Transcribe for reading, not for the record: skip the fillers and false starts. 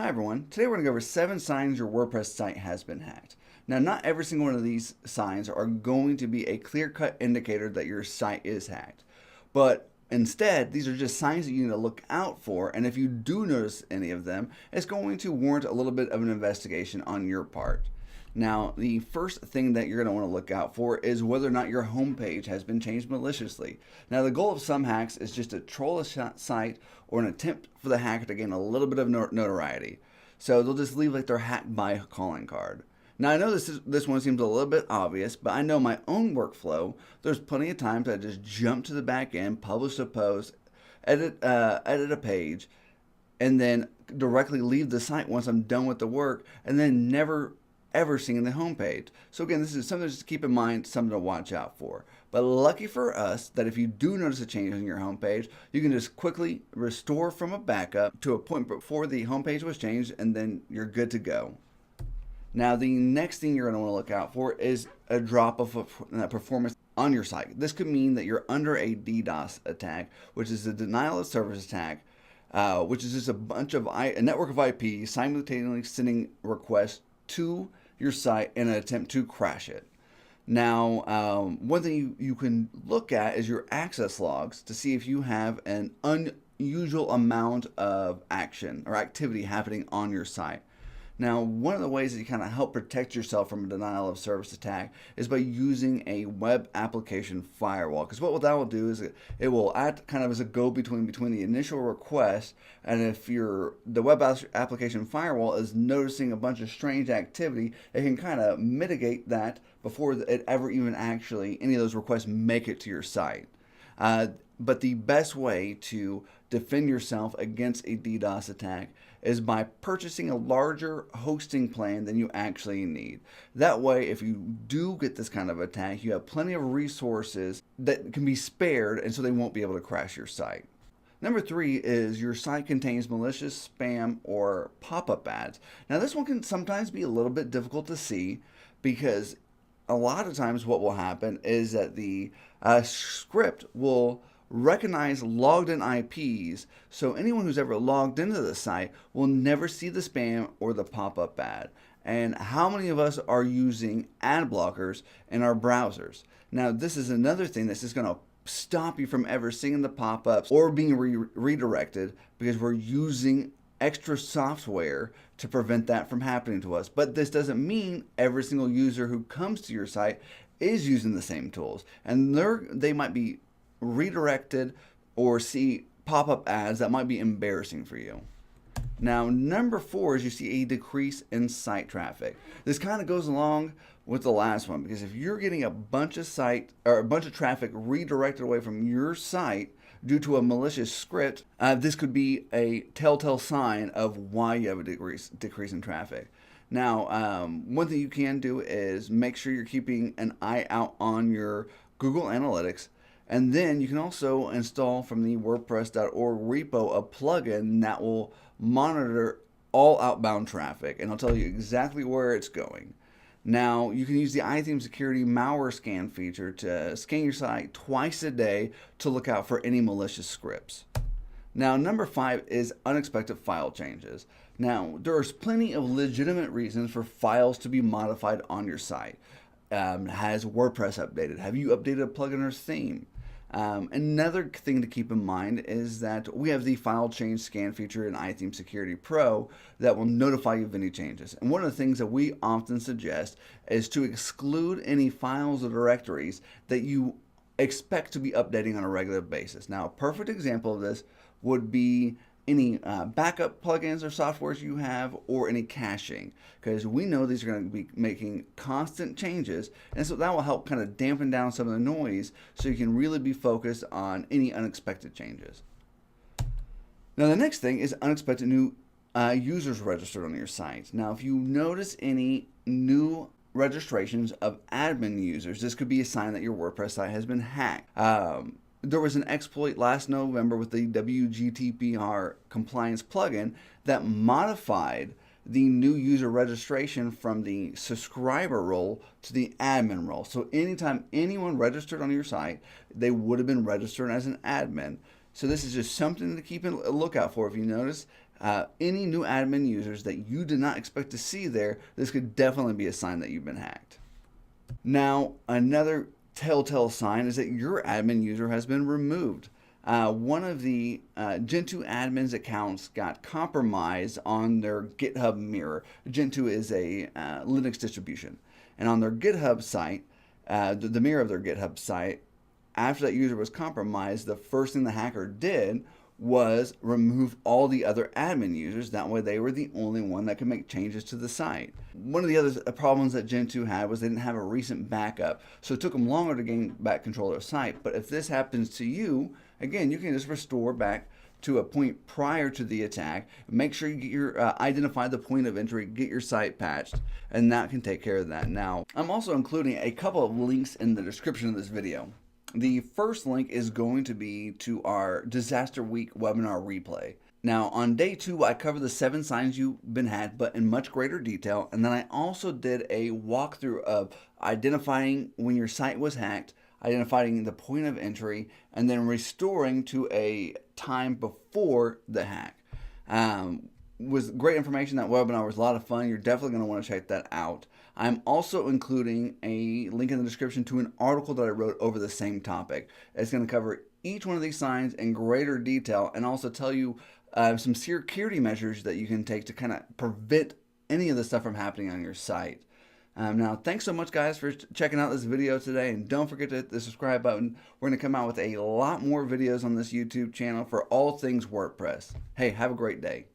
Hi everyone, today we're going to go over 7 signs your WordPress site has been hacked. Now not every single one of these signs are going to be a clear-cut indicator that your site is hacked, but instead these are just signs that you need to look out for, and if you do notice any of them, it's going to warrant a little bit of an investigation on your part. Now, the first thing that you're going to want to look out for is whether or not your homepage has been changed maliciously. Now, the goal of some hacks is just to troll a site or an attempt for the hacker to gain a little bit of notoriety. So they'll just leave like their hacked by calling card. Now, I know this one seems a little bit obvious, but I know my own workflow. There's plenty of times I just jump to the back end, publish a post, edit a page, and then directly leave the site once I'm done with the work, and then never ever seeing the homepage. So again, this is something just to keep in mind, something to watch out for. But lucky for us that if you do notice a change on your homepage, you can just quickly restore from a backup to a point before the homepage was changed, and then you're good to go. Now, the next thing you're going to want to look out for is a drop of performance on your site. This could mean that you're under a DDoS attack, which is a denial of service attack, which is just a network of IPs simultaneously sending requests to your site in an attempt to crash it. Now, one thing you can look at is your access logs to see if you have an unusual amount of action or activity happening on your site. Now, one of the ways that you kind of help protect yourself from a denial of service attack is by using a web application firewall. Because what that will do is it will act kind of as a go-between between the initial request, and if the web application firewall is noticing a bunch of strange activity, it can kind of mitigate that before it ever even actually any of those requests make it to your site. But the best way to defend yourself against a DDoS attack is by purchasing a larger hosting plan than you actually need. That way, if you do get this kind of attack, you have plenty of resources that can be spared, and so they won't be able to crash your site. Number 3 is your site contains malicious spam or pop-up ads. Now, this one can sometimes be a little bit difficult to see because a lot of times what will happen is that the script will recognize logged in IPs, so anyone who's ever logged into the site will never see the spam or the pop-up ad. And how many of us are using ad blockers in our browsers? Now, this is another thing that's just going to stop you from ever seeing the pop-ups or being redirected because we're using extra software to prevent that from happening to us. But this doesn't mean every single user who comes to your site is using the same tools, and they might be redirected or see pop-up ads that might be embarrassing for you. Now, number 4 is you see a decrease in site traffic. This kind of goes along with the last one, because if you're getting a bunch of traffic redirected away from your site due to a malicious script, this could be a telltale sign of why you have a decrease in traffic. Now, one thing you can do is make sure you're keeping an eye out on your Google Analytics. And then you can also install from the WordPress.org repo a plugin that will monitor all outbound traffic, and it'll tell you exactly where it's going. Now, you can use the iTheme Security malware scan feature to scan your site twice a day to look out for any malicious scripts. Now, number 5 is unexpected file changes. Now, there's plenty of legitimate reasons for files to be modified on your site. Has WordPress updated? Have you updated a plugin or theme? Another thing to keep in mind is that we have the file change scan feature in iTheme Security Pro that will notify you of any changes. And one of the things that we often suggest is to exclude any files or directories that you expect to be updating on a regular basis. Now, a perfect example of this would be any backup plugins or softwares you have, or any caching, because we know these are going to be making constant changes, and so that will help kind of dampen down some of the noise so you can really be focused on any unexpected changes. Now, the next thing is unexpected new users registered on your site. Now, if you notice any new registrations of admin users, this could be a sign that your WordPress site has been hacked. There was an exploit last November with the WGDPR compliance plugin that modified the new user registration from the subscriber role to the admin role. So anytime anyone registered on your site, they would have been registered as an admin. So this is just something to keep a lookout for. If you notice Any new admin users that you did not expect to see there, this could definitely be a sign that you've been hacked. Now, another telltale sign is that your admin user has been removed. One of the Gentoo admin's accounts got compromised on their GitHub mirror. Gentoo is a Linux distribution. And on their GitHub site, the mirror of their GitHub site, after that user was compromised, the first thing the hacker did was remove all the other admin users. That way they were the only one that could make changes to the site. One of the other problems that Gentoo had was they didn't have a recent backup, so it took them longer to gain back control of their site. But if this happens to you, again, you can just restore back to a point prior to the attack. Make sure you get your identify the point of entry, get your site patched, and that can take care of that. Now, I'm also including a couple of links in the description of this video. The first link is going to be to our Disaster Week webinar replay. Now, on day 2, I covered the 7 signs you've been hacked, but in much greater detail. And then I also did a walkthrough of identifying when your site was hacked, identifying the point of entry, and then restoring to a time before the hack. Was great information. That webinar was a lot of fun. You're definitely going to want to check that out. I'm also including a link in the description to an article that I wrote over the same topic. It's going to cover each one of these signs in greater detail and also tell you some security measures that you can take to kind of prevent any of this stuff from happening on your site. Now, thanks so much, guys, for checking out this video today, and don't forget to hit the subscribe button. We're going to come out with a lot more videos on this YouTube channel for all things WordPress. Hey, have a great day.